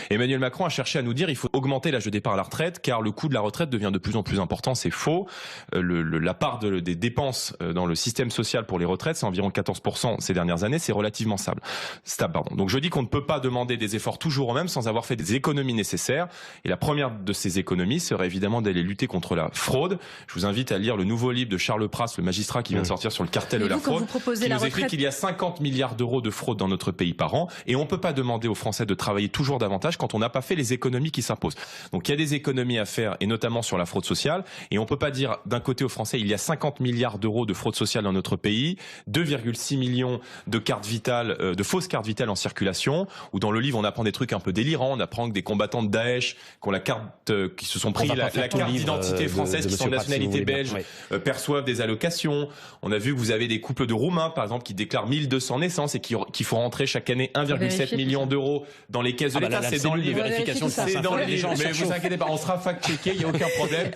Emmanuel Macron a cherché à nous dire qu'il faut augmenter l'âge de départ à la retraite car le coût de la retraite devient de plus en plus important. C'est faux. La part des dépenses dans le système social pour les retraites, c'est environ 14% ces dernières années. C'est relativement stable. Donc je dis qu'on ne peut pas demander des efforts toujours aux mêmes sans avoir fait des économies nécessaires. Et la première de ces économies serait évidemment d'aller lutter contre la fraude. Je vous invite à lire le nouveau livre de Charles Pras, le magistrat qui vient de sortir sur le cartel de la fraude, qui nous explique qu'il y a 50 milliards d'euros de fraude dans notre pays par an. Et on ne peut pas demander aux Français de travailler toujours davantage quand on n'a pas fait les économies qui s'imposent. Donc il y a des économies à faire, et notamment sur la fraude sociale. Et on ne peut pas dire d'un côté aux Français, il y a 50 milliards d'euros de fraude sociale dans notre pays, 2,6 millions de cartes vitales, de fausses cartes vitales en circulation, où dans le livre on apprend des trucs un peu délirants. On apprend que des combattants de Daesh, qui ont la carte, qui se sont pris la carte d'identité française, qui sont de nationalité belge, perçoivent des allocations. On a vu que vous avez des couples de Roumains, par exemple, qui déclarent 1200 naissances et qui font rentrer chaque année 1,7 million d'euros dans les caisses de l'État. C'est dans le livre. C'est dans le livre. Mais vous inquiétez pas, on sera fact-checké, il n'y a aucun problème.